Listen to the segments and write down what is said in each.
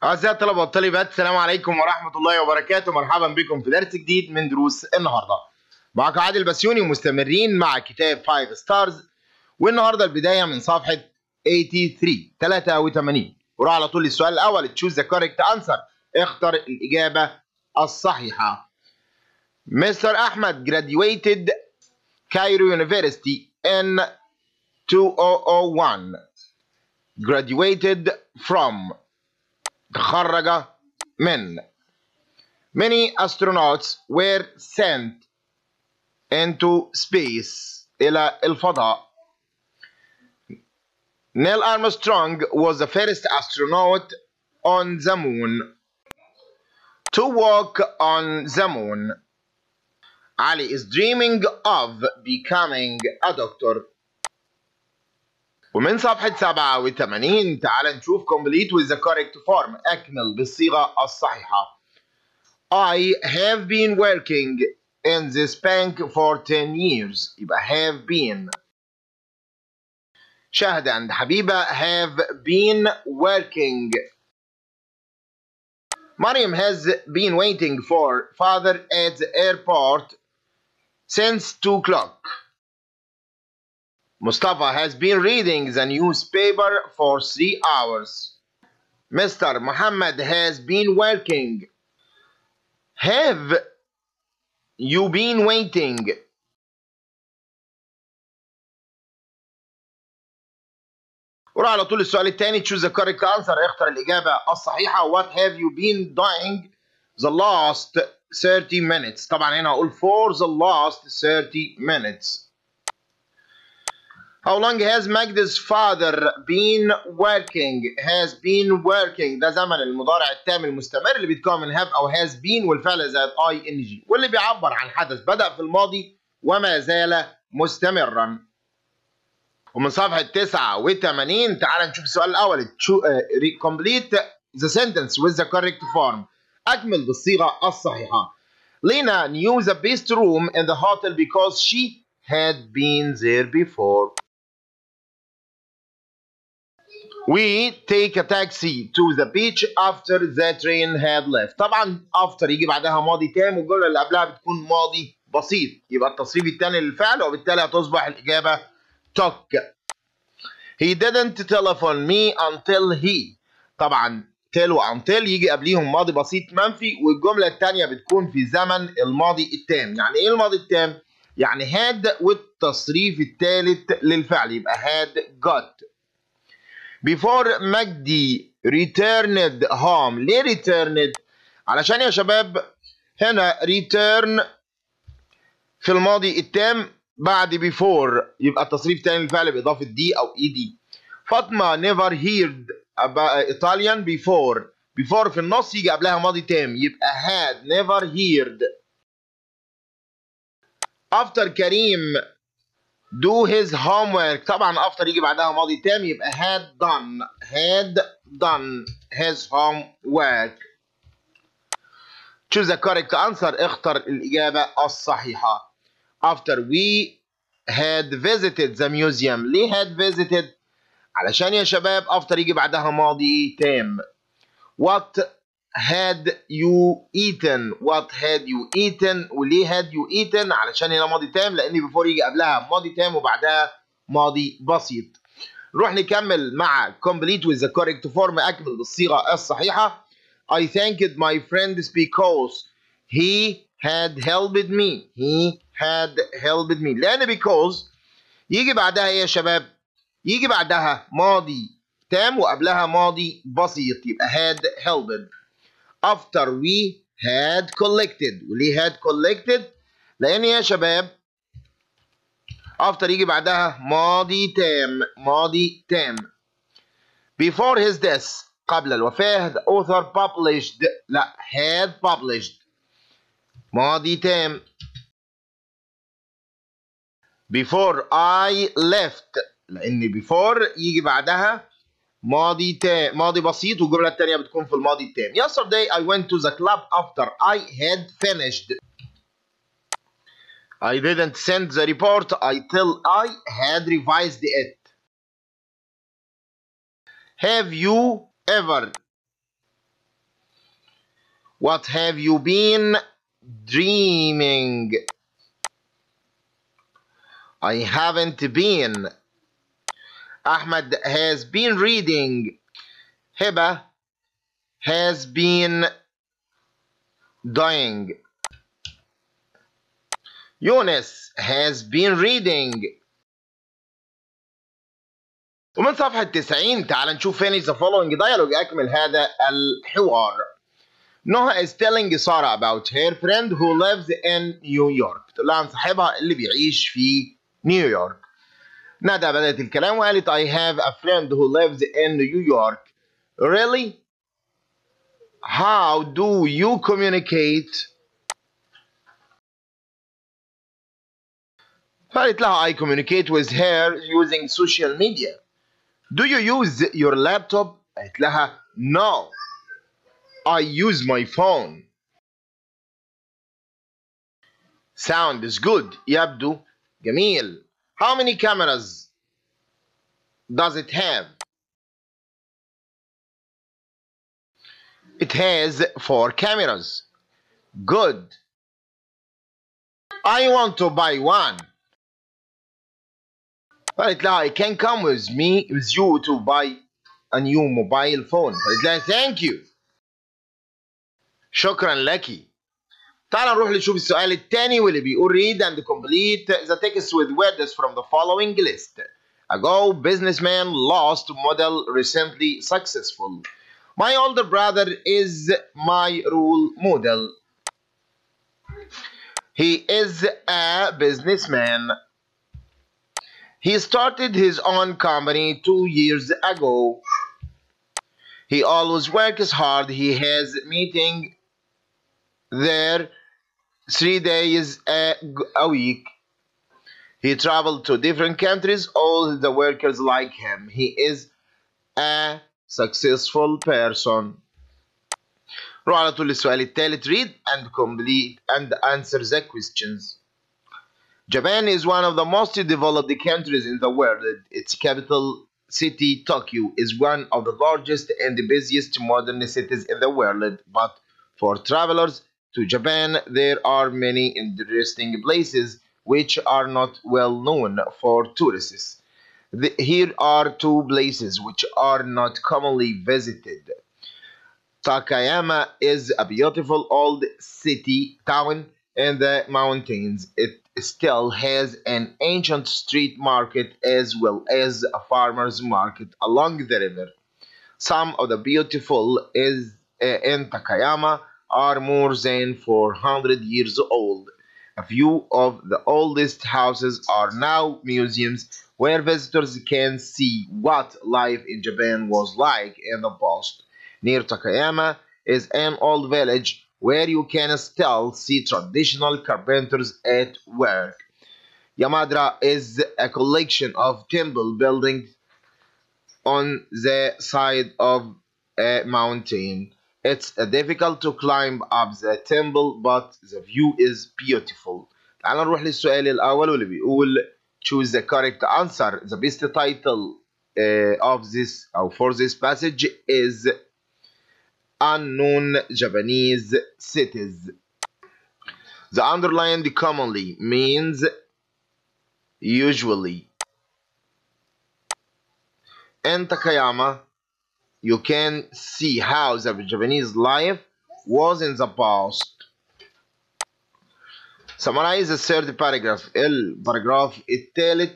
أعزائي الطلبة والطالبات، السلام عليكم ورحمة الله وبركاته. مرحبا بكم في درس جديد من دروس النهارده. معكم عادل بسيوني ومستمرين مع كتاب فايف ستارز، والنهارده البداية من صفحة 83 وراح على طول للسؤال الأول. تشوز ذا كوريكت أنسر، اختر الإجابة الصحيحة. مستر أحمد graduated Cairo University in 2001. graduated from تخرج من. Many astronauts were sent into space إلى الفضاء. Neil Armstrong was the first astronaut on the moon to walk on the moon. Ali is dreaming of becoming a doctor. ومن صفحة 87 تعال نشوف complete with the correct form، أكمل بالصيغة الصحيحة. I have been working in this bank for 10 years. يبقى have been. شاهد عند حبيبة have been working. Mariam has been waiting for father at the airport since 2 o'clock. Mustafa has been reading the newspaper for 3 hours. Mr. Muhammad has been working. Have you been waiting? وراح على طول السؤال الثاني. choose the correct answer، اختر الإجابة الصحيحة. What have you been doing the last 30 minutes؟ طبعا هنا هقول for the last 30 minutes. How long has Magda's father been working؟ has been working ده زمن المضارع التام المستمر اللي بيتكون من have أو has been والفعل زائد ing، واللي بيعبر عن حدث بدأ في الماضي وما زال مستمرا. ومن صفحة 89 تعال نشوف السؤال الأول. complete the sentence with the correct form، أكمل بالصيغة الصحيحة. Lena knew the best room in the hotel because she had been there before. We take a taxi to the beach after the train had left. طبعا after يجي بعدها ماضي تام، والجملة اللي قبلها بتكون ماضي بسيط، يبقى التصريف الثاني للفعل، وبالتالي هتصبح الإجابة took. He didn't telephone me until he. طبعا till و until يجي قبليهم ماضي بسيط منفي، والجملة الثانية بتكون في زمن الماضي التام. يعني ايه الماضي التام؟ يعني had والتصريف الثالث للفعل، يبقى had got. Before مجدي returned home. ليه returned؟ علشان يا شباب هنا return في الماضي التام بعد before، يبقى التصريف الثاني للفعل بإضافة دي أو ed. فاطمة never heard about Italian before. before في النص يجي قبلها ماضي تام، يبقى had never heard. after كريم do his homework. طبعا after يجي بعدها ماضي تام، يبقى had done his homework. choose the correct answer، اختر الإجابة الصحيحة. after we had visited the museum. ليه had visited؟ علشان يا شباب after يجي بعدها ماضي تام. what had you eaten؟ what had you eaten؟ وليه had you eaten؟ علشان هنا ماضي تام، لأن before يجي قبلها ماضي تام وبعدها ماضي بسيط. نروح نكمل مع complete with the correct form، أكمل بالصيغة الصحيحة. I thanked my friends because he had helped me. he had helped me. لأن because يجي بعدها يا شباب، يجي بعدها ماضي تام وقبلها ماضي بسيط، يبقى had helped. after we had collected. وليه had collected؟ لأن يا شباب after يجي بعدها ماضي تام. before his death قبل الوفاة the author published. لا had published ماضي تام. before I left، لأن before يجي بعدها ماضي بسيط، والجملة الثانية بتكون في الماضي التام. yesterday I went to the club after I had finished. I didn't send the report until I had revised it. have you ever What have you been dreaming? I haven't been. Ahmed has been reading. Heba has been dying. Yunus has been reading. ومن صفحة 90 تعال نشوف finish the following dialogue. أكمل هذا الحوار. Noah is telling Sarah about her friend who lives in New York. تقول لها عن صاحبها اللي بيعيش في نيويورك. ندى بدأت الكلام وقالت I have a friend who lives in New York. Really? How do you communicate? قالت لها I communicate with her using social media. Do you use your laptop? قالت لها No, I use my phone. Sound is good. يبدو جميل. How many cameras does it have? It has 4 cameras. Good. I want to buy one. قالت لها I can come with you to buy a new mobile phone. قالت لها thank you. شكرا لك. تعال نروح نشوف السؤال الثاني واللي بيقول read and complete the text with words from the following list. A go businessman lost model recently successful. My older brother is my role model. He is a businessman. He started his own company 2 years ago. He always works hard. He has meeting there 3 days a week. He traveled to different countries. All the workers like him. He is a successful person. روح على طول للسؤال الثالث. Read and complete and answer the questions. Japan is one of the most developed countries in the world. Its capital city, Tokyo, is one of the largest and the busiest modern cities in the world. But for travelers to Japan, there are many interesting places which are not well known for tourists. Here are 2 places which are not commonly visited. Takayama is a beautiful old city town in the mountains. It still has an ancient street market as well as a farmer's market along the river. Some of the beautiful in Takayama are more than 400 years old. A few of the oldest houses are now museums where visitors can see what life in Japan was like in the past. Near Takayama is an old village where you can still see traditional carpenters at work. Yamadera is a collection of temple buildings on the side of a mountain. It's difficult to climb up the temple, but the view is beautiful. تعال نروح للسؤال الأول واللي بيقول choose the correct answer. The best title of this or for this passage is Unknown Japanese Cities. The underlined commonly means usually. In Takayama, you can see how the Japanese life was in the past. Summarize the third paragraph. الباراجراف الثالث.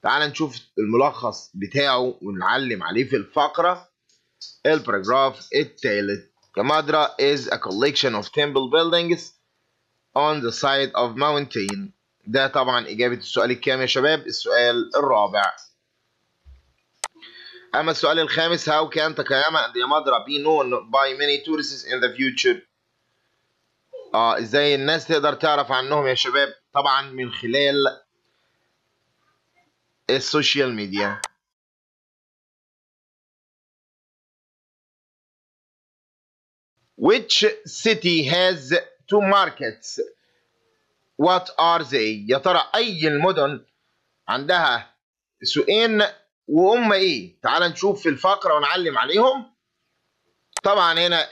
تعال نشوف الملخص بتاعه ونعلم عليه في الفقرة. الباراجراف الثالث. Yamadera is a collection of temple buildings on the side of mountain. ده طبعا إجابة السؤال الكام يا شباب؟ السؤال الرابع. أما السؤال الخامس how can Takayama and Yamadera be known by many tourists in the future؟ ازاي الناس تقدر تعرف عنهم يا شباب؟ طبعا من خلال السوشيال ميديا. Which city has 2 markets? What are they؟ يا ترى أي المدن عندها سوقين وهم إيه؟ تعال نشوف في الفقرة ونعلم عليهم. طبعا هنا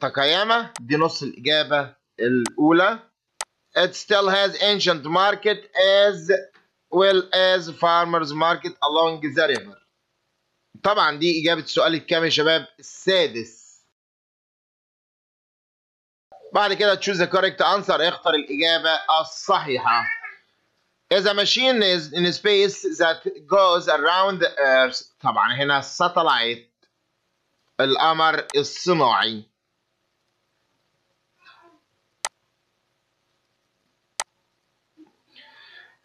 تاكاياما دي نص الإجابة الأولى. It still has ancient market as well as farmers market along the river. طبعا دي إجابة السؤال الكام يا شباب؟ السادس. بعد كده choose the correct answer، اختر الإجابة الصحيحة. Is a machine is in space that goes around the earth. طبعا هنا satellite، القمر الصناعي.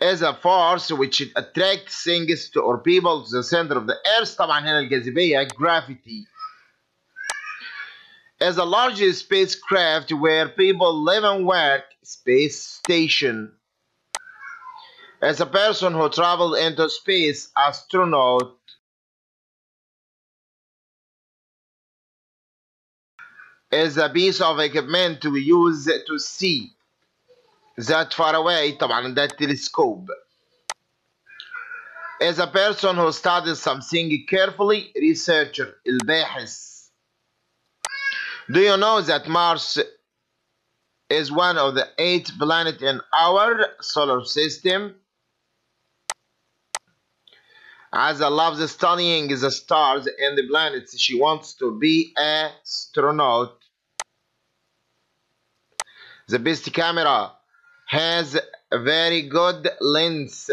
Is a force which attracts things to or people to the center of the earth. طبعا هنا الجاذبية gravity. Is a large spacecraft where people live and work. Space station. As a person who traveled into space. Astronaut. Is a piece of equipment we use to see that far away. طبعا ده telescope. Is a person who studies something carefully. Researcher، الباحث. Do you know that Mars is one of the 8 planets in our solar system? Aza loves studying the stars and the planets. She wants to be an astronaut. The best camera has a very good lens.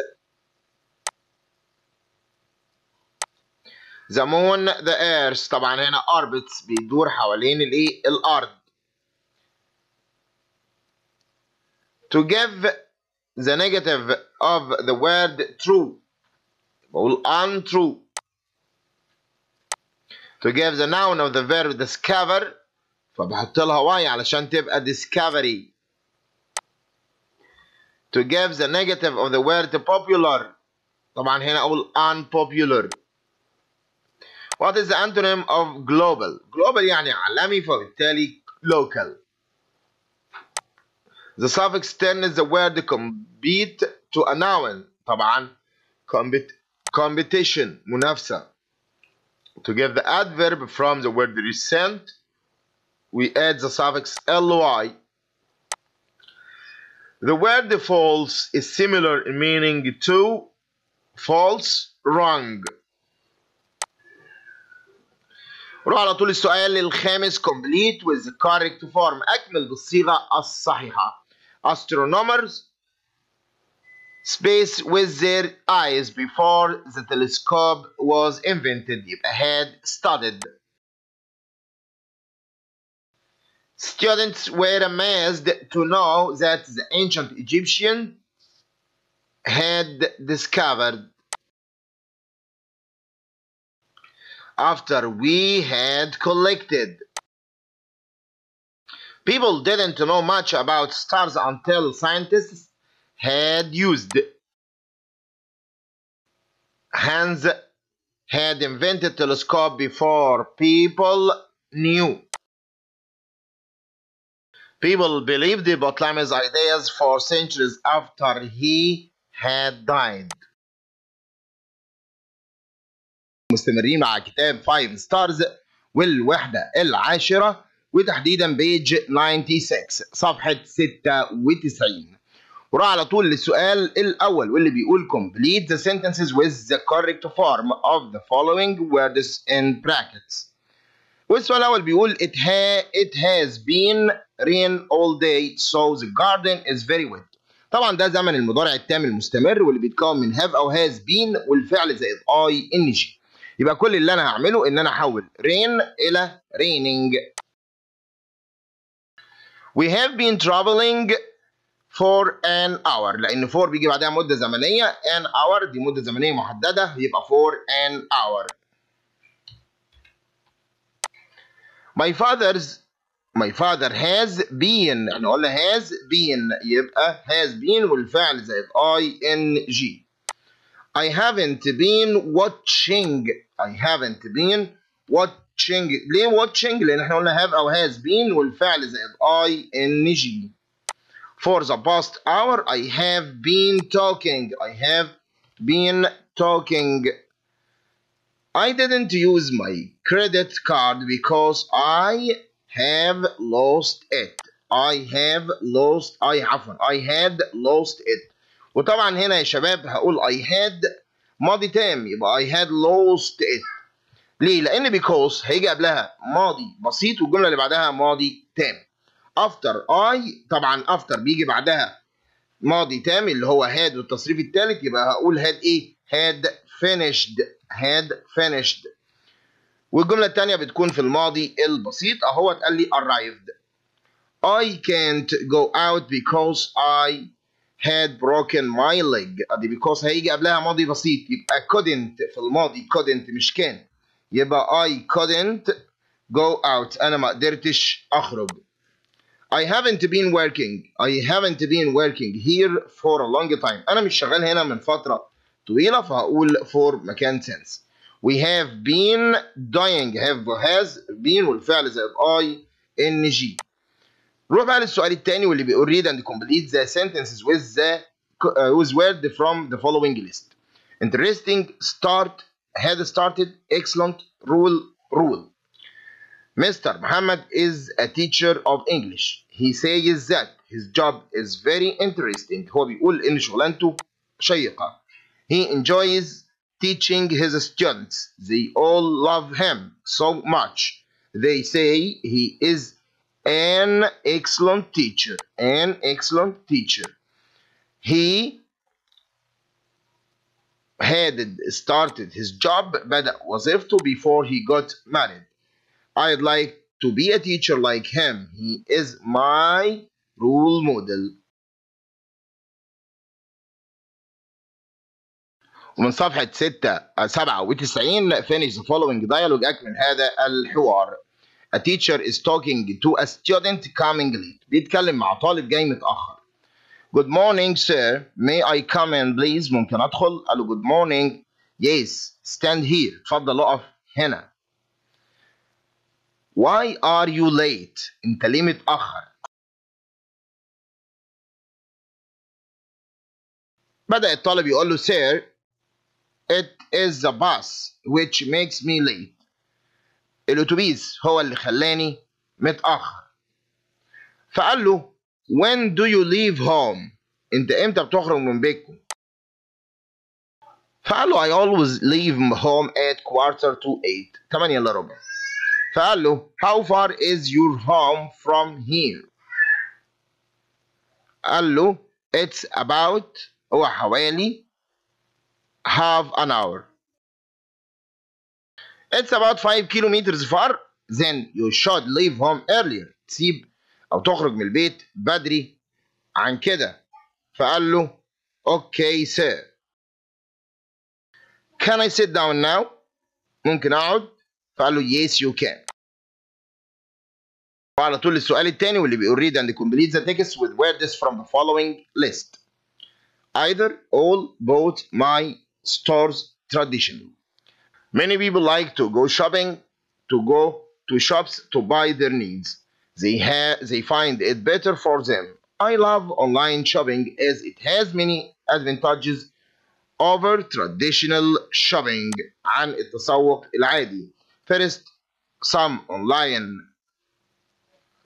The moon, the earth. طبعا هنا orbits بيدور حوالين الأرض. To give the negative of the word true. بقول untrue. To give the noun of the verb discover. فبحط لها y علشان تبقى discovery. To give the negative of the word popular. طبعا هنا أقول unpopular. What is the antonym of global? Global يعني عالمي، فبالتالي local. The suffix turns the word compete to a noun. طبعا competition، منافسة. To give the adverb from the word recent, we add the suffix ly. The word false is similar in meaning to false, wrong. روح على طول السؤال الخامس. complete with the correct form. أكمل بالصيغة الصحيحة. Astronomers space with their eyes before the telescope was invented. يبقى had studied. Students were amazed to know that the ancient Egyptians had discovered. After we had collected. People didn't know much about stars until scientists had used. Hans had invented telescope before people knew. People believed Ptolemy's ideas for centuries after he had died. مستمرين مع كتاب فايف ستارز والوحدة العاشرة، وتحديدا بيج 96 صفحة 96. وراح على طول للسؤال الأول واللي بيقول complete the sentences with the correct form of the following words in brackets. والسؤال الأول بيقول it has been rain all day so the garden is very wet. طبعا ده زمن المضارع التام المستمر واللي بيتكون من have أو has been والفعل زائد ing. يبقى كل اللي أنا هعمله إن أنا أحول rain إلى raining. We have been traveling for an hour، لأن for بيجي بعدها مدة زمنية، an hour دي مدة زمنية محددة، يبقى for an hour. My father has been، احنا قلنا has been يبقى has been والفعل زائد ing. I haven't been watching. ليه watching؟ لأن احنا قلنا have أو has been والفعل زائد ing. For the past hour I have been talking. I didn't use my credit card because I have lost it. I had lost it. وطبعا هنا يا شباب هقول I had ماضي تام، يبقى I had lost it. ليه؟ لأن because هيجي قبلها ماضي بسيط والجملة اللي بعدها ماضي تام. after I طبعا after بيجي بعدها ماضي تام اللي هو had والتصريف الثالث، يبقى هقول had ايه؟ had finished. والجملة الثانية بتكون في الماضي البسيط اهو اتقال لي arrived. I can't go out because I had broken my leg. ادي because هيجي قبلها ماضي بسيط، يبقى couldn't في الماضي couldn't مش كان، يبقى I couldn't go out. انا ما قدرتش اخرج. I haven't been working here for a long time. انا مش شغال هنا من فترة طويلة، فهقول for مكان since. We have been doing have has been والفعل زائد ing. نروح بقى للسؤال الثاني واللي بيقول read and complete the sentences with word from the following list. Interesting, start, had started, excellent, rule. Mr. Muhammad is a teacher of English. He says that his job is very interesting. هو بيقول إن شغلانته شيقة. He enjoys teaching his students. They all love him so much. They say he is an excellent teacher. He had started his job بدأ وظيفته before he got married. I'd like to be a teacher like him. He is my role model. ومن صفحة 97 finish the following dialogue. أكمل هذا الحوار. A teacher is talking to a student coming late. بيتكلم مع طالب جاي متأخر. Good morning, sir. May I come in, please? ممكن أدخل؟ قال له good morning. Yes, stand here. اتفضل اقف هنا. Why are you late? أنت ليه متأخر؟ بدأ الطالب يقول له sir, it is the bus which makes me late. الأتوبيس هو اللي خلاني متأخر. فقال له when do you leave home? أنت إمتى بتخرج من بيتكم؟ فقال له I always leave home at 7:45. 8 إلا ربع. فقال له how far is your home from here? قال له it's about هو حوالي half an hour. It's about 5 kilometers far. Then you should leave home earlier. تسيب أو تخرج من البيت بدري عن كده. فقال له okay sir. Can I sit down now? ممكن أقعد؟ فقال له yes you can. وعلى طول السؤال الثاني واللي بيقول read and complete the text with words from the following list. Either, all, both, my, stars, traditional. Many people like to go shopping, to go to shops to buy their needs. They find it better for them. I love online shopping as it has many advantages over traditional shopping. عن التسوق العادي. First, some online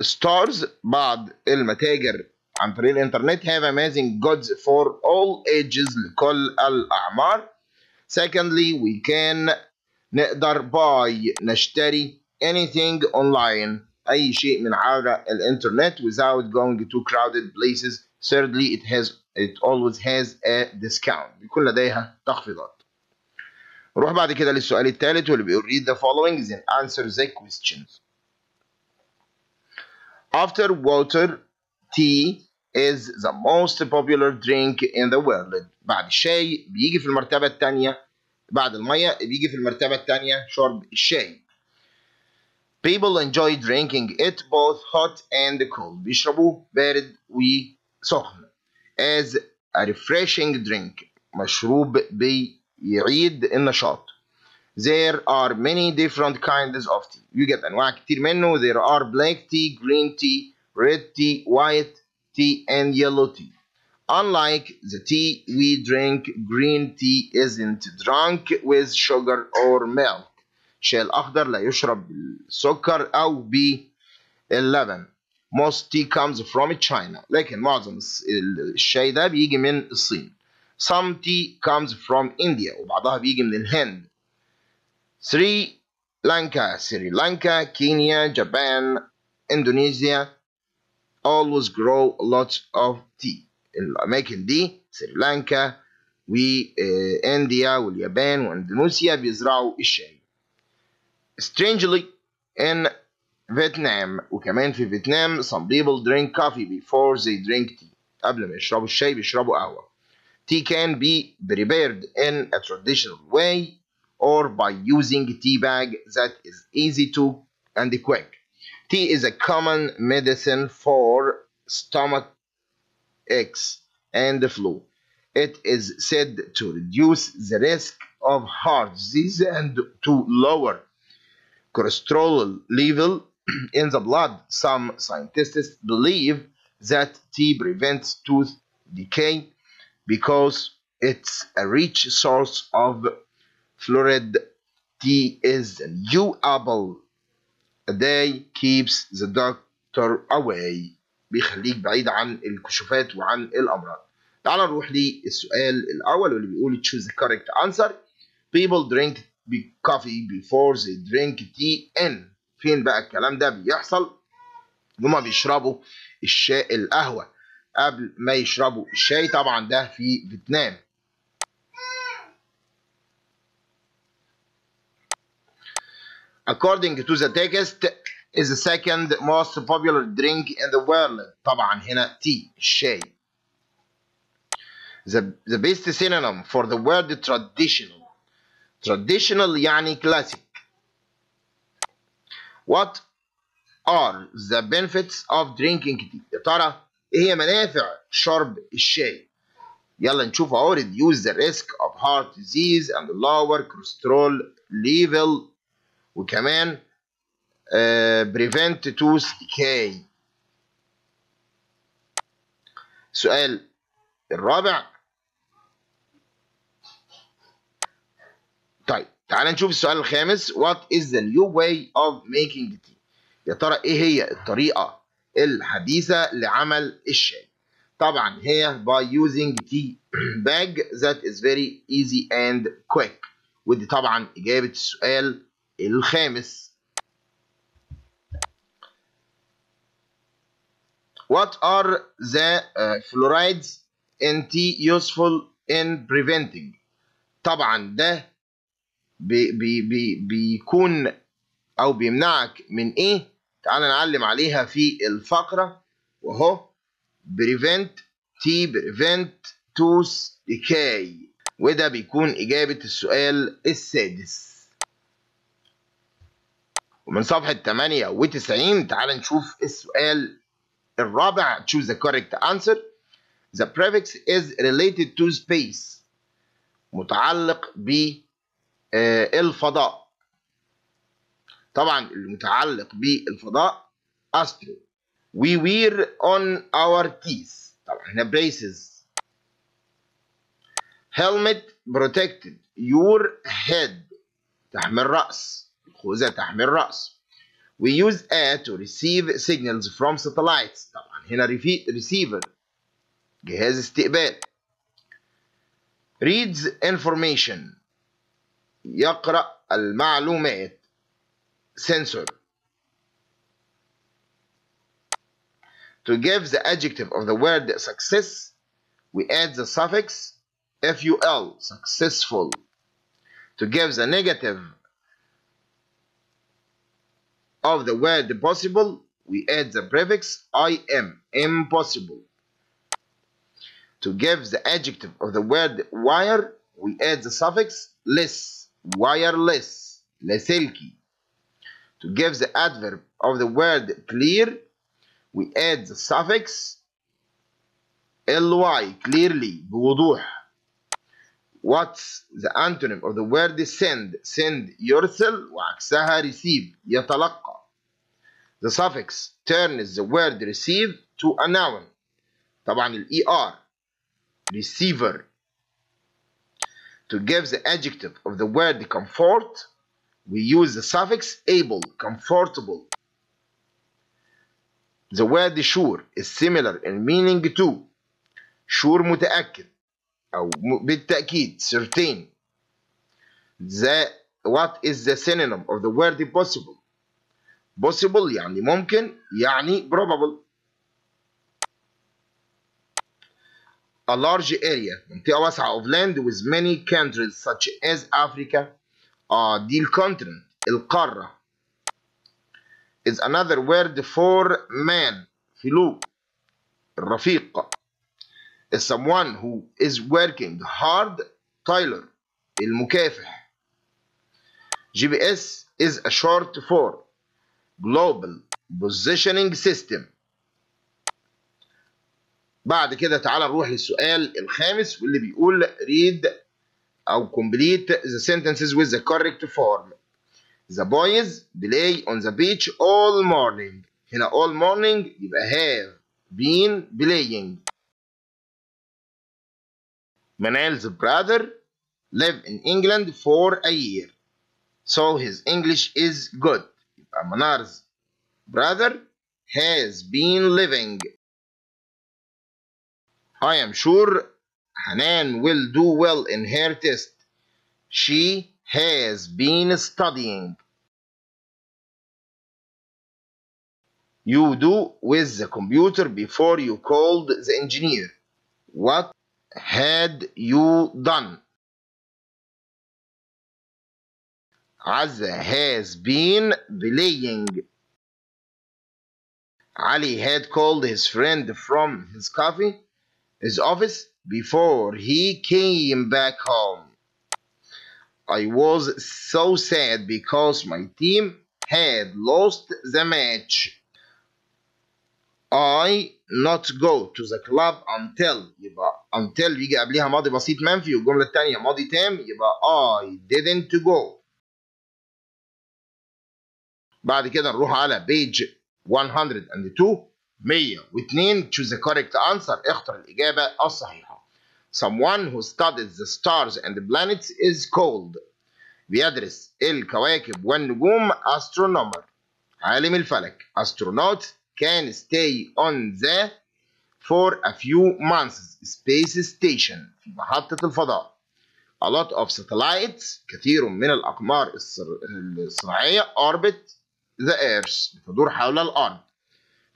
stores بعض المتاجر عن طريق الانترنت have amazing goods for all ages لكل الأعمار. Secondly, we can نقدر buy نشتري anything online أي شيء من عبر الإنترنت without going to crowded places. Thirdly, it always has a discount. بيكون لديها تخفيضات. نروح بعد كده للسؤال الثالث واللي بيقول read the following then answer the questions. After water, tea is the most popular drink in the world. بعد الشاي بيجي في المرتبة الثانية، بعد المية بيجي في المرتبة الثانية شرب الشاي. People enjoy drinking it both hot and cold. بيشربوه بارد وسخن. As a refreshing drink. مشروب بيعيد النشاط. There are many different kinds of tea. يوجد أنواع كتير منه. There are black tea, green tea, red tea, white tea, and yellow tea. Unlike the tea we drink, green tea isn't drunk with sugar or milk. الشاي الأخضر لا يشرب بالسكر أو اللبن. Most tea comes from China. لكن معظم الشاي ده بيجي من الصين. Some tea comes from India. وبعضها بيجي من الهند. سريلانكا، كينيا، جابان، اندونيسيا always grow lots of tea. الأماكن دي سريلانكا وانديا واليابان واندونيسيا بيزرعوا الشاي. Strangely in Vietnam، وكمان في فيتنام some people drink coffee before they drink tea. قبل ما يشربوا الشاي بيشربوا قهوة. Tea can be prepared in a traditional way or by using a tea bag that is easy to and quick. Tea is a common medicine for stomach aches and the flu. It is said to reduce the risk of heart disease and to lower cholesterol level in the blood. Some scientists believe that tea prevents tooth decay because it's a rich source of fluoride. Tea is the new apple. A day keeps the doctor away. بيخليك بعيد عن الكشوفات وعن الأمراض. تعال نروح للسؤال الأول واللي بيقول choose the correct answer. People drink coffee before they drink tea in. فين بقى الكلام ده بيحصل؟ هما بيشربوا القهوة قبل ما يشربوا الشاي. طبعا ده في فيتنام. According to the text is the second most popular drink in the world. طبعا هنا tea الشاي. The best synonym for the word traditional. Traditional يعني classic. What are the benefits of drinking tea؟ يا ترى ايه هي منافع شرب الشاي؟ يلا نشوف اهو. reduce the risk of heart disease and lower cholesterol level. وكمان prevent tooth decay. السؤال الرابع. طيب تعال نشوف السؤال الخامس. What is the new way of making tea؟ يا ترى ايه هي الطريقة الحديثة لعمل الشاي؟ طبعا هي by using tea bag that is very easy and quick. ودي طبعا إجابة السؤال الخامس. What are the fluorides in tea useful in preventing؟ طبعا ده بيكون أو بيمنعك من إيه؟ تعال نعلم عليها في الفقرة وهو prevent tooth decay. وده بيكون إجابة السؤال السادس. ومن صفحة 98 تعال نشوف السؤال الرابع. choose the correct answer. The prefix is related to space. متعلق بالفضاء. طبعا المتعلق بالفضاء astro. We wear on our teeth. طبعا هنا braces. helmet protected your head. تحمي الرأس. الخوذة تحمي الرأس. We use a to receive signals from satellites. طبعا هنا receiver جهاز استقبال. reads information يقرأ المعلومات. sensor. To give the adjective of the word success we add the suffix ful successful. To give the negative of the word possible we add the prefix im impossible. To give the adjective of the word wire we add the suffix less wireless لاسلكي. To give the adverb of the word clear we add the suffix ly clearly بوضوح. What's the antonym of the word send؟ send يرسل وعكسها receive يتلقى. The suffix turns the word receive to a noun. طبعا er receiver. To give the adjective of the word comfort we use the suffix able comfortable. The word sure is similar in meaning to. sure متأكد أو بالتأكيد certain. What is the synonym of the word possible? possible يعني ممكن يعني probable. A large area منطقة واسعة of land with many countries such as Africa. دي الكونتيننت القارة. is another word for man فلو الرفيق. is someone who is working hard toiler المكافح. GPS is a short for global positioning system. بعد كده تعالى نروح للسؤال الخامس واللي بيقول read أو complete the sentences with the correct form. The boys play on the beach all morning. هنا all morning يبقى have been playing. Manal's brother lived in England for a year, so his English is good. يبقى Manar's brother has been living. I am sure Hanan will do well in her test. She has been studying. You do with the computer before you called the engineer. What had you done? Azza has been playing. Ali had called his friend from his office before he came back home. I was so sad because my team had lost the match. I not go to the club until يبقى until يجي قبلها ماضي بسيط منفي والجملة التانية ماضي تام يبقى I didn't go. بعد كده نروح على page 102 102 choose the correct answer اختر الإجابة الصحيحة. Someone who studies the stars and the planets is called. بيدرس الكواكب والنجوم astronomer عالم الفلك. Astronaut can stay on the for a few months space station في محطة الفضاء. A lot of satellites كثير من الأقمار الصناعية orbit the earth بتدور حول الأرض.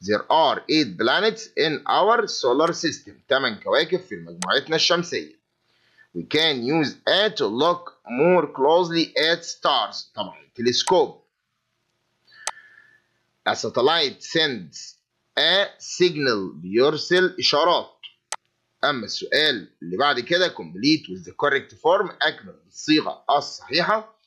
There are 8 planets in our solar system 8 كواكب في مجموعتنا الشمسية. We can use it to look more closely at stars طبعا التلسكوب. A satellite sends a signal بيرسل إشارات. أما السؤال اللي بعد كده complete with the correct form أكمل بالصيغة الصحيحة.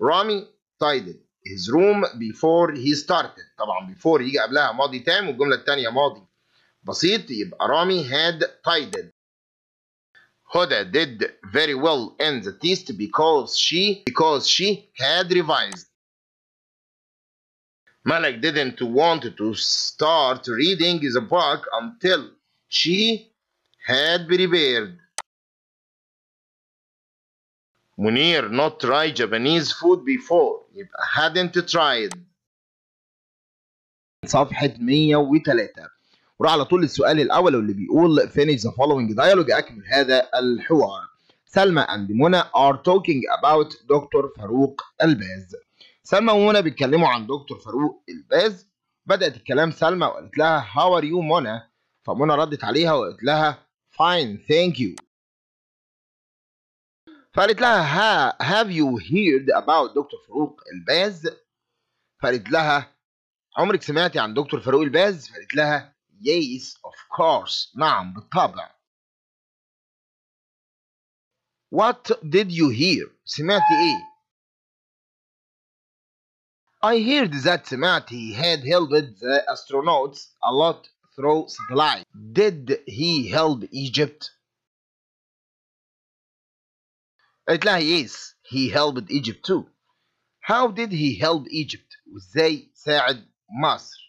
رامي tidied his room before he started. طبعا before يجي قبلها ماضي تام والجملة التانية ماضي بسيط يبقى رامي had tidied. هدى did very well in the test because she had revised. Malak didn't want to start reading the book until she had prepared. Munir not tried Japanese food before يبقى hadn't tried. صفحة 103 وراح على طول للسؤال الأول واللي بيقول finish the following dialogue أكمل هذا الحوار. سلمى and منى are talking about دكتور فاروق الباز. سلمى ومنى بيتكلموا عن دكتور فاروق الباز. بدأت الكلام سلمى وقالت لها how are you منى؟ فمنى ردت عليها وقالت لها fine thank you. فقالت لها have you heard about دكتور فاروق الباز؟ فقالت لها عمرك سمعتي عن دكتور فاروق الباز؟ فقالت لها yes of course نعم بالطبع. what did you hear؟ سمعتي ايه؟ I heard that سمعت he had helped the astronauts a lot through satellite. Did he help Egypt؟ قالت لها yes he helped Egypt too. How did he help Egypt؟ وازاي ساعد مصر؟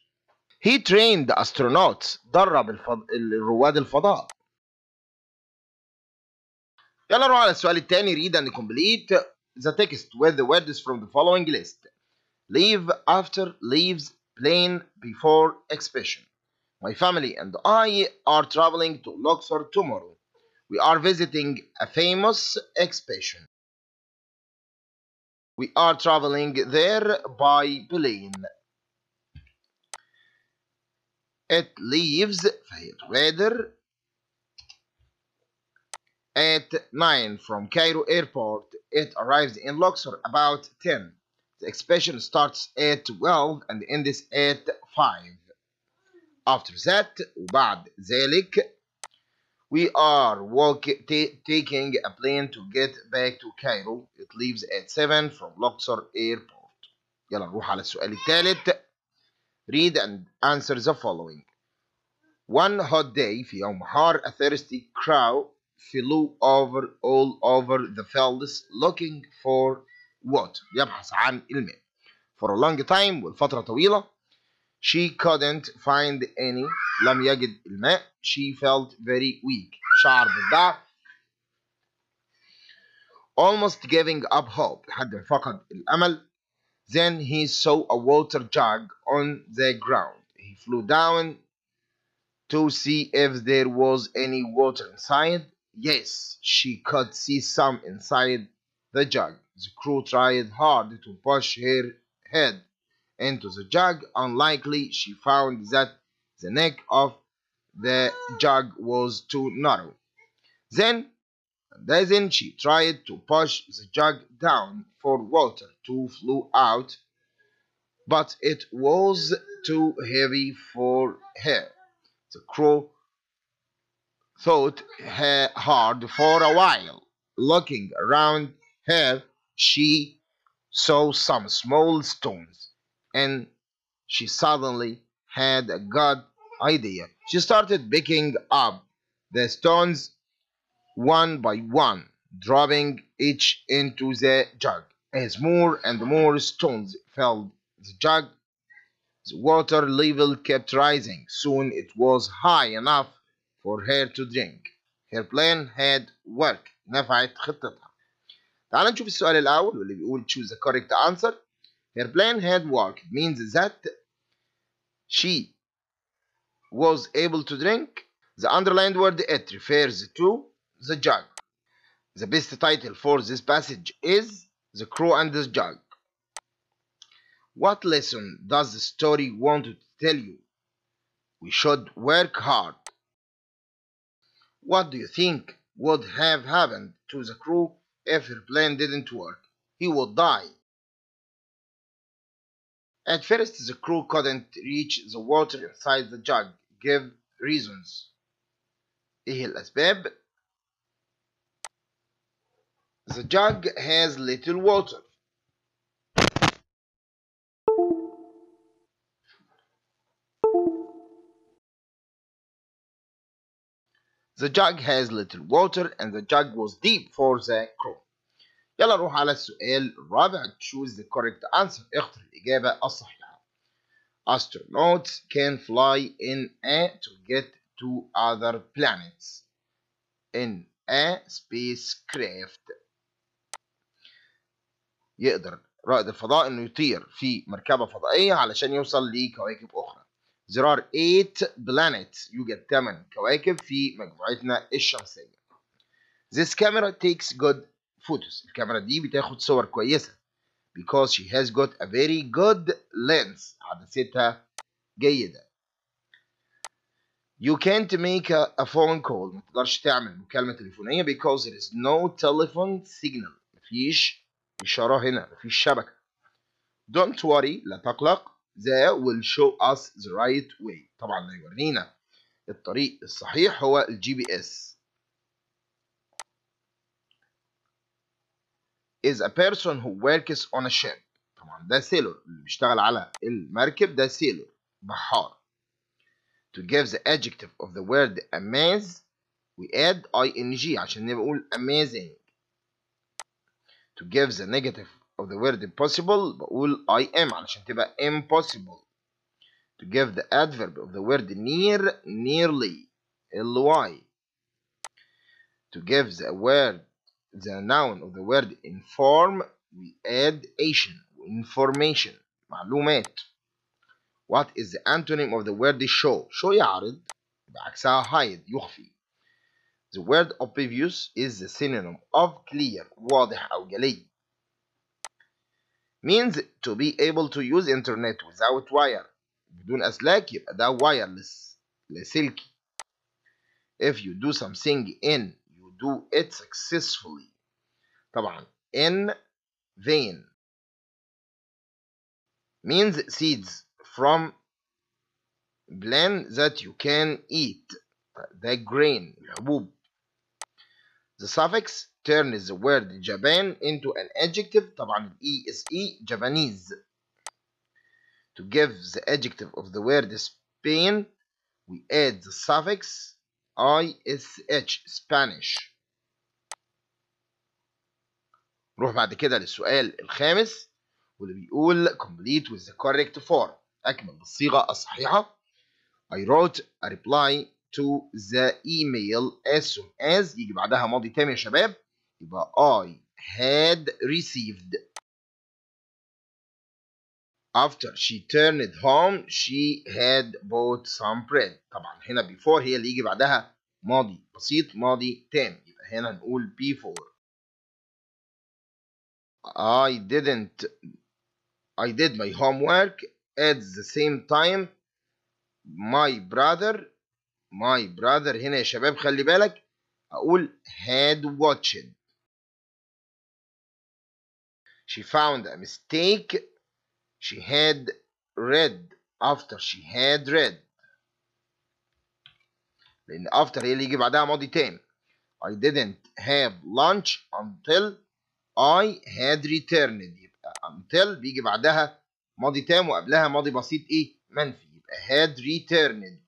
He trained the astronauts درب الرواد الفضاء. يلا نروح على السؤال الثاني read and complete the text with the words from the following list. Leave after leaves plane before expression. My family and I are traveling to Luxor tomorrow. We are visiting a famous exhibition. We are traveling there by plane. It leaves فهي تغادر at 9 from Cairo airport. It arrives in Luxor about 10. The exhibition starts at 12 and ends at 5. After that, وبعد ذلك, we are taking a plane to get back to Cairo. It leaves at 7 from Luxor airport. يلا نروح على السؤال الثالث. Read and answer the following. One hot day, في يوم حار, a thirsty crow flew all over the fields looking for water. يبحث عن الماء. For a long time, والفترة طويلة. She couldn't find any. لم يجد الماء. She felt very weak. شعر بالضعف. Almost giving up hope. لحد ما فقد الأمل. Then he saw a water jug on the ground. He flew down to see if there was any water inside. Yes, she could see some inside the jug. The crew tried hard to push her head into the jug. Unlikely, she found that the neck of the jug was too narrow. Then she tried to push the jug down for water to flow out, but it was too heavy for her. The crew thought hard for a while. Looking around her, she saw some small stones, and she suddenly had a good idea. She started picking up the stones one by one, dropping each into the jug. As more and more stones filled the jug, the water level kept rising. Soon it was high enough for her to drink. Her plan had worked. نفعت خطتها. تعال نشوف السؤال الأول واللي بيقول choose the correct answer. Her plan had worked means that she was able to drink. The underlined word it refers to the jug. The best title for this passage is The Crow and the Jug. What lesson does the story want to tell you? We should work hard. What do you think would have happened to the crew if her plan didn't work? He would die. At first, the crew couldn't reach the water inside the jug. Give reasons. إيه الأسباب؟ The jug has little water. The jug has little water and the jug was deep for the crew. يلا نروح على السؤال الرابع. Choose the correct answer. اختر الإجابة الصحيحة. Astronauts can fly in to get to other planets in a spacecraft. يقدر رائد الفضاء انه يطير في مركبة فضائية علشان يوصل لكواكب أخرى. There are 8 planets. يوجد 8 كواكب في مجموعتنا الشمسية. This camera takes good photos. الكاميرا دي بتاخد صور كويسة. Because she has got a very good lens. عدستها جيدة. You can't make a phone call. ما تقدرش تعمل مكالمة تليفونية because there is no telephone signal. مفيش إشارة هنا. مفيش شبكة. Don't worry. لا تقلق. They will show us the right way. طبعا لا يورينا الطريق الصحيح هو الGPS. Is a person who works on a ship. طبعا ده sailor. اللي بيشتغل على المركب ده sailor. بحار. To give the adjective of the word amaze we add ing عشان نقول amazing. To give the negative of the word impossible بقول I am علشان تبقى impossible. To give the adverb of the word near nearly ly. To give the noun of the word inform we add ation information معلومات. What is the antonym of the word show? show يعرض بعكسها hide يخفي. The word obvious is the synonym of clear واضح أو جلي. Means to be able to use internet without wire. بدون أسلاك يبقى ده wireless لاسلكي. If you do something you do it successfully. طبعا in vain. Means seeds from plant that you can eat. ده grain الحبوب. The suffix turns the word Japan into an adjective. طبعا ESE Japanese. To give the adjective of the word Spain we add the suffix ISH Spanish. نروح بعد كده للسؤال الخامس واللي بيقول complete with the correct form. أكمل بالصيغة الصحيحة. I wrote a reply to the email as soon as يجي بعدها ماضي تام يا شباب. يبقى I had received. After she turned home she had bought some bread. طبعا هنا before هي اللي يجي بعدها ماضي بسيط ماضي تام. يبقى هنا نقول before. I did my homework at the same time my brother هنا يا شباب خلي بالك أقول had watched. She found a mistake. She had read after she had read. لأن after هي اللي يجي بعدها ماضي تام. I didn't have lunch until I had returned. يبقى until بيجي بعدها ماضي تام وقبلها ماضي بسيط منفي. يبقى had returned.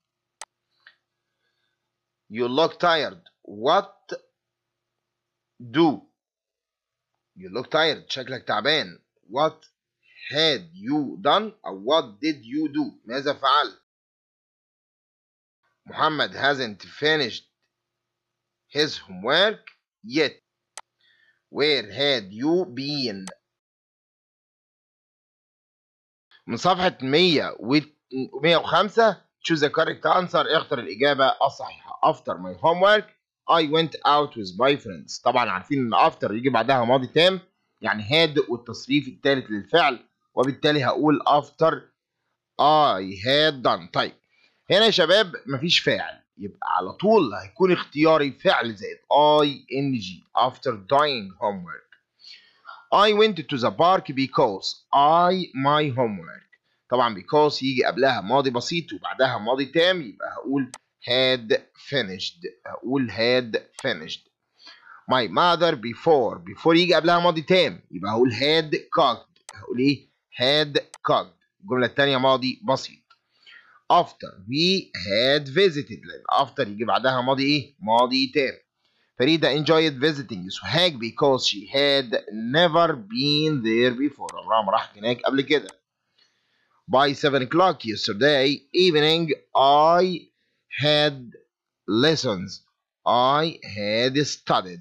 You look tired. What do you look tired شكلك تعبان. What had you done أو what did you do ماذا فعلت. Muhammad hasn't finished his homework yet. Where had you been. من صفحة 105 choose the correct answer. اختر الإجابة الصحيحة. After my homework I went out with my friends. طبعا عارفين ان after يجي بعدها ماضي تام يعني had والتصريف الثالث للفعل وبالتالي هقول after I had done. طيب هنا يا شباب مفيش فاعل يبقى على طول هيكون اختياري فعل زائد ing after doing homework. I went to the park because my homework. طبعا because يجي قبلها ماضي بسيط وبعدها ماضي تام يبقى هقول had finished. هقول had finished. My mother before يجي قبلها ماضي تام يبقى هقول had cooked. هقول had cooked. الجملة الثانية ماضي بسيط. After we had visited. لأن after يجي بعدها ماضي ماضي تام. فريدة enjoyed visiting سوهاج because she had never been there before. عمرها ما راحت هناك قبل كده. By 7 o'clock yesterday evening I had lessons. I had studied.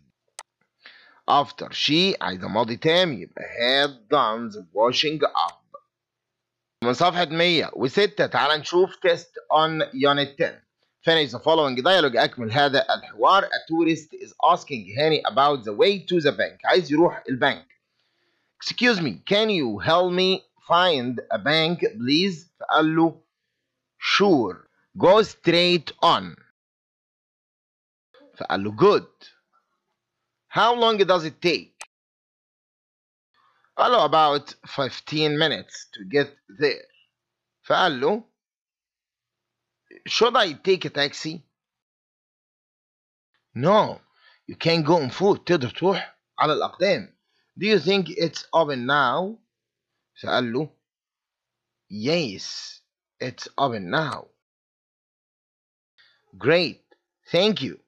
After she عايزة ماضي تام يبقى had done the washing up. من صفحة 106 تعال نشوف test on unit 10. Finish the following dialogue. أكمل هذا الحوار. A tourist is asking هاني about the way to the bank. عايز يروح البنك. Excuse me, can you help me find a bank please? فقال له sure. Go straight on. فقال له good. How long does it take? قال له about 15 minutes to get there. فقال له should I take a taxi? No, you can't go on foot. تقدر تروح على الأقدام. Do you think it's open now? فقال له yes, it's open now. Great, thank you.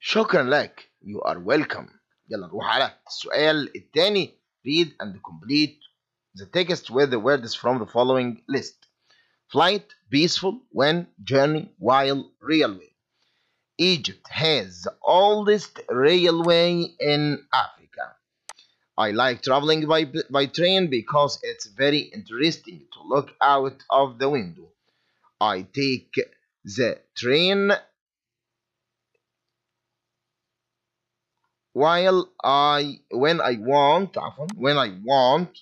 شكرا لك. You are welcome. يلا نروح على السؤال الثاني. Read and complete the text with the words from the following list. Flight, peaceful, when, journey, while, railway. Egypt has the oldest railway in Africa. I like traveling by train because it's very interesting to look out of the window. I take the train when I want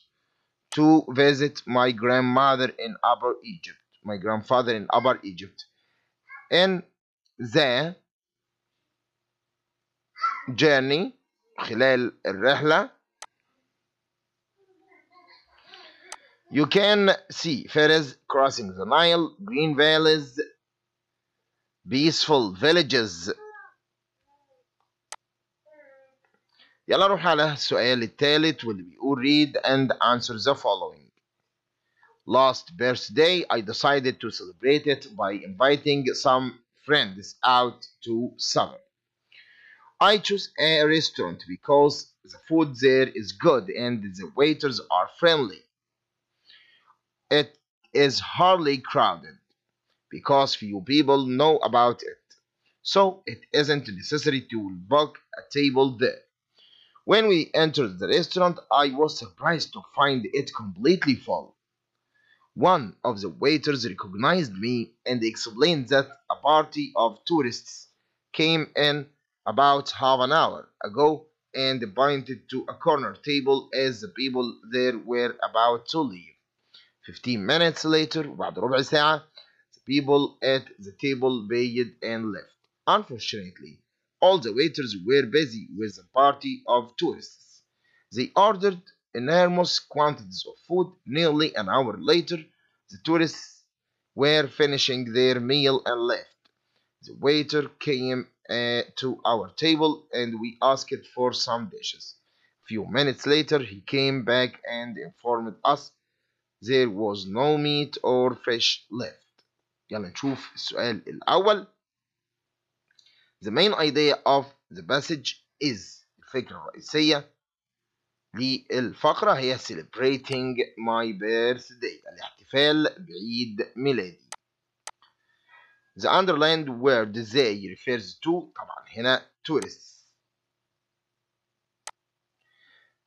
to visit my grandmother in Upper Egypt. My grandfather in Upper Egypt. In the journey خلال الرحلة you can see ferries crossing the Nile, green valleys, peaceful villages. يلا نروح على السؤال الثالث واللي بيقول read and answer the following. Last birthday I decided to celebrate it by inviting some friends out to supper. I choose a restaurant because the food there is good and the waiters are friendly. It is hardly crowded because few people know about it, so it isn't necessary to book a table there. When we entered the restaurant, I was surprised to find it completely full. One of the waiters recognized me and explained that a party of tourists came in about half an hour ago and pointed to a corner table as the people there were about to leave. 15 minutes later, بعد ربع ساعة, the people at the table paid and left. Unfortunately, all the waiters were busy with a party of tourists. They ordered enormous quantities of food. Nearly an hour later, the tourists were finishing their meal and left. The waiter came to our table and we asked for some dishes. A few minutes later, he came back and informed us there was no meat or fish left. يلا نشوف السؤال الأول. The main idea of the passage is الفكرة الرئيسية للفقرة هي celebrating my birthday الاحتفال بعيد ميلادي. The underlined word they refers to طبعا هنا tourists.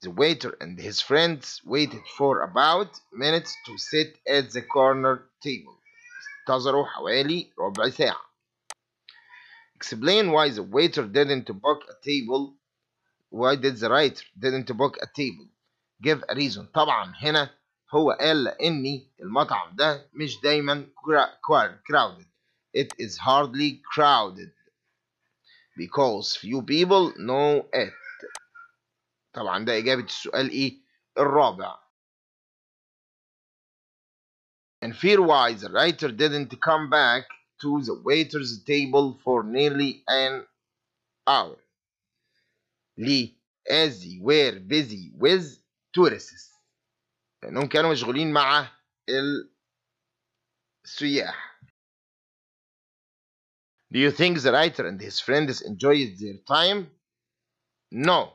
The waiter and his friends waited for about minutes to sit at the corner table. انتظروا حوالي ربع ساعة. Explain why the waiter didn't book a table. Why did the writer didn't book a table? Give a reason. طبعا هنا هو قال إني المطعم ده مش دايما crowded. It is hardly crowded because few people know it. طبعا ده إجابة السؤال إيه؟ الرابع. And fear why the writer didn't come back to the waiter's table for nearly an hour. ليه؟ as they were busy with tourists. لأنهم كانوا مشغولين مع السياح. Do you think the writer and his friends enjoyed their time? No.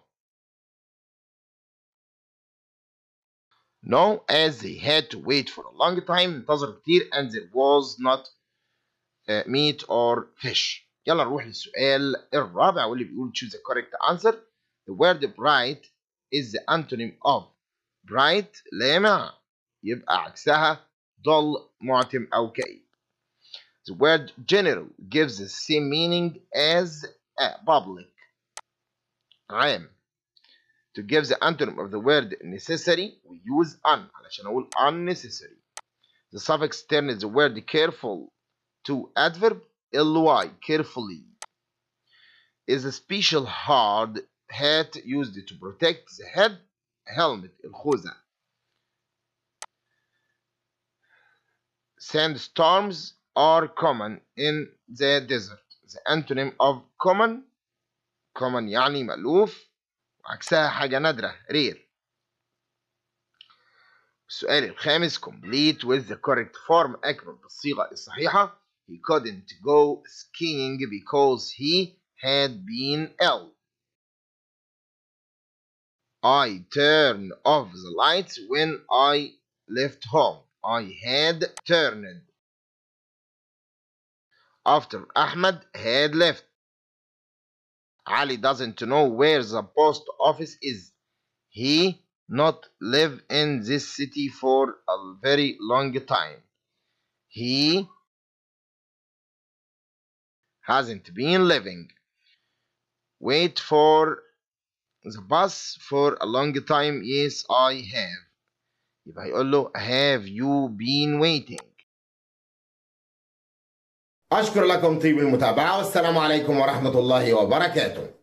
No, as they had to wait for a long time. انتظروا كتير and there was not meat or fish. يلا نروح للسؤال الرابع واللي بيقول choose the correct answer. The word bright is the antonym of bright لامع يبقى عكسها dull معتم أو كئيب. The word general gives the same meaning as public عام. To give the antonym of the word necessary we use un علشان أقول unnecessary. The suffix turns the word careful to adverb ly carefully. Is a special hard hat used to protect the head. Helmet الخوذة. Sandstorms are common in the desert. The antonym of common يعني مألوف وعكسها حاجة نادرة rare. السؤال الخامس complete with the correct form أكمل بالصيغة الصحيحة. He couldn't go skiing because he had been ill. I turned off the lights when I left home. I had turned after Ahmed had left. Ali doesn't know where the post office is. he not live in this city for a very long time. He hasn't been living. Wait for the bus for a long time. Yes, I have. يبقى هيقول له have you been waiting. أشكر لكم طيب المتابعة والسلام عليكم ورحمة الله وبركاته.